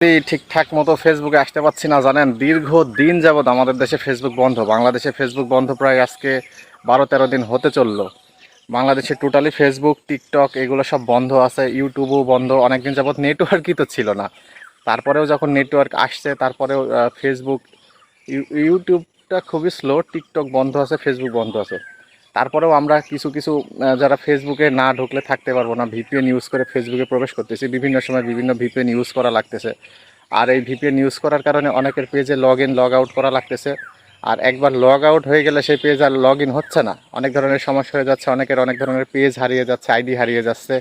ঠিকঠাক মতো ফেসবুকে আসতে পারছি না জানেন। দীর্ঘ দিন যাবৎ আমাদের দেশে ফেসবুক বন্ধ, বাংলাদেশে ফেসবুক বন্ধ প্রায় আজকে 12-13 দিন হতে চললো। বাংলাদেশে টোটালি ফেসবুক, টিকটক এগুলো সব বন্ধ আছে, ইউটিউবও বন্ধ। অনেকদিন যাবৎ নেটওয়ার্কই তো ছিল না। তারপরেও যখন নেটওয়ার্ক আসছে তারপরেও ফেসবুক, ইউটিউবটা খুবই স্লো, টিকটক বন্ধ আছে, ফেসবুক বন্ধ আছে। তারপরেও আমরা কিছু কিছু যারা ফেসবুকে না ঢুকলে থাকতে পারবো না, ভিপিএন ইউজ করে ফেসবুকে প্রবেশ করতেছি। বিভিন্ন সময় বিভিন্ন ভিপিএন ইউজ করা লাগতেছে। আর এই ভিপিএন ইউজ করার কারণে অনেকের পেজে লগ ইন লগ আউট করা লাগতেছে। আর একবার লগ আউট হয়ে গেলে সেই পেজ আর লগ ইন হচ্ছে না। অনেক ধরনের সমস্যা হয়ে যাচ্ছে, অনেকের অনেক ধরনের পেজ হারিয়ে যাচ্ছে, আইডি হারিয়ে যাচ্ছে,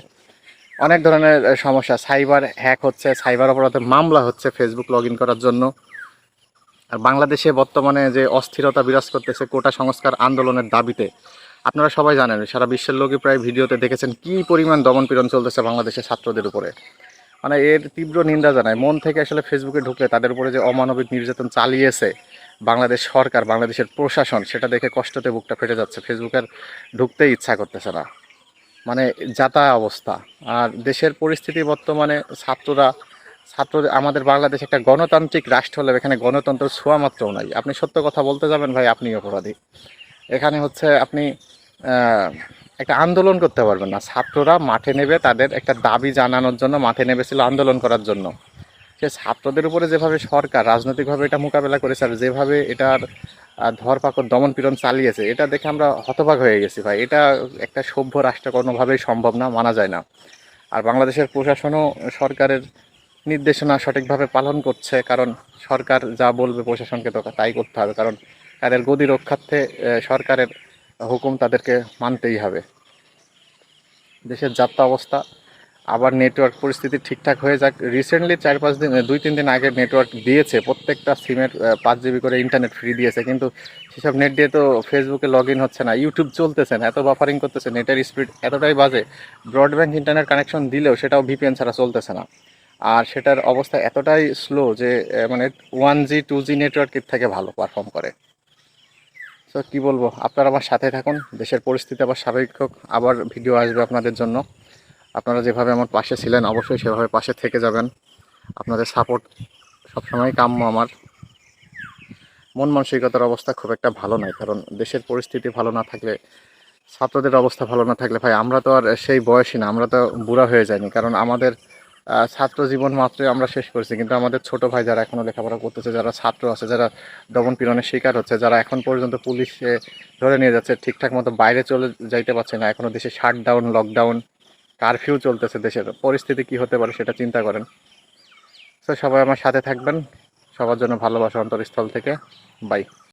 অনেক ধরনের সমস্যা। সাইবার হ্যাক হচ্ছে, সাইবার অপরাধের মামলা হচ্ছে ফেসবুক লগ ইন করার জন্য। আর বাংলাদেশে বর্তমানে যে অস্থিরতা বিরাজ করতেছে কোটা সংস্কার আন্দোলনের দাবিতে, আপনারা সবাই জানেন, সারা বিশ্বের লোকই প্রায় ভিডিওতে দেখেছেন কী পরিমাণ দমনপীড়ন চলতেছে বাংলাদেশের ছাত্রদের উপরে। মানে এর তীব্র নিন্দা জানায়। মন থেকে আসলে ফেসবুকে ঢুকলে তাদের উপরে যে অমানবিক নির্যাতন চালিয়েছে বাংলাদেশ সরকার, বাংলাদেশের প্রশাসন, সেটা দেখে কষ্টতে বুকটা ফেটে যাচ্ছে। ফেসবুকের ঢুকতেই ইচ্ছা করতেছে না, মানে যাতা অবস্থা। আর দেশের পরিস্থিতি বর্তমানে ছাত্রদের, আমাদের বাংলাদেশ একটা গণতান্ত্রিক রাষ্ট্র হলে এখানে গণতন্ত্রের ছোঁয়া মাত্রও নাই। আপনি সত্য কথা বলতে যাবেন ভাই, আপনি অপরাধী। এখানে হচ্ছে আপনি একটা আন্দোলন করতে পারবেন না। ছাত্ররা মাঠে নেবে তাদের একটা দাবি জানানোর জন্য, মাঠে নেমেছিল আন্দোলন করার জন্য। সে ছাত্রদের উপরে যেভাবে সরকার রাজনৈতিকভাবে এটা মোকাবেলা করেছে আর যেভাবে এটার ধরপাকড় দমনপীড়ন চালিয়েছে, এটা দেখে আমরা হতবাক হয়ে গেছি ভাই। এটা একটা সভ্য রাষ্ট্রে কোনোভাবেই সম্ভব না, মানা যায় না। আর বাংলাদেশের প্রশাসনও সরকারের নির্দেশনা সঠিকভাবে পালন করছে, কারণ সরকার যা বলবে প্রশাসনকে তো তাই করতে হবে, কারণ তাদের গদি রক্ষার্থে সরকারের হুকুম তাদেরকে মানতেই হবে। দেশের যাত্রা অবস্থা, আবার নেটওয়ার্ক পরিস্থিতি ঠিকঠাক হয়ে যাক। রিসেন্টলি 4-5 দিন, 2-3 দিন আগে নেটওয়ার্ক দিয়েছে, প্রত্যেকটা সিমের 5 জিবি করে ইন্টারনেট ফ্রি দিয়েছে, কিন্তু সেসব নেট দিয়ে তো ফেসবুকে লগ ইন হচ্ছে না, ইউটিউব চলতেছে না, এত বাফারিং করতেছে, নেটের স্পিড এতটাই বাজে। ব্রডব্যান্ড ইন্টারনেট কানেকশন দিলেও সেটাও ভিপিএন ছাড়া চলতেছে না। আর সেটার অবস্থা এতটাই স্লো যে মানে 1G 2G নেটওয়ার্কের থেকে ভালো পারফর্ম করে। তো কী বলবো, আপনারা আমার সাথে থাকুন, দেশের পরিস্থিতি আবার স্বাভাবিক হোক, আবার ভিডিও আসবে আপনাদের জন্য। আপনারা যেভাবে আমার পাশে ছিলেন অবশ্যই সেভাবে পাশে থেকে যাবেন। আপনাদের সাপোর্ট সবসময় কাম্য আমার। মন মানসিকতার অবস্থা খুব একটা ভালো নয়, কারণ দেশের পরিস্থিতি ভালো না থাকলে, ছাত্রদের অবস্থা ভালো না থাকলে ভাই আমরা তো আর সেই বয়সী না, আমরা তো বুড়া হয়ে যাইনি। কারণ আমাদের ছাত্র জীবন মাত্রই আমরা শেষ করেছি, কিন্তু আমাদের ছোট ভাই যারা এখনও লেখাপড়া করতেছে, যারা ছাত্র আছে, যারা দমন পীড়নের শিকার হচ্ছে, যারা এখন পর্যন্ত পুলিশে ধরে নিয়ে যাচ্ছে, ঠিকঠাক মতো বাইরে চলে যাইতে পারছে না, এখনও দেশে শাটডাউন, লকডাউন, কারফিউ চলতেছে, দেশের পরিস্থিতি কী হতে পারে সেটা চিন্তা করেন। তো সবাই আমার সাথে থাকবেন, সবার জন্য ভালোবাসা অন্তরস্থল থেকে। বাই।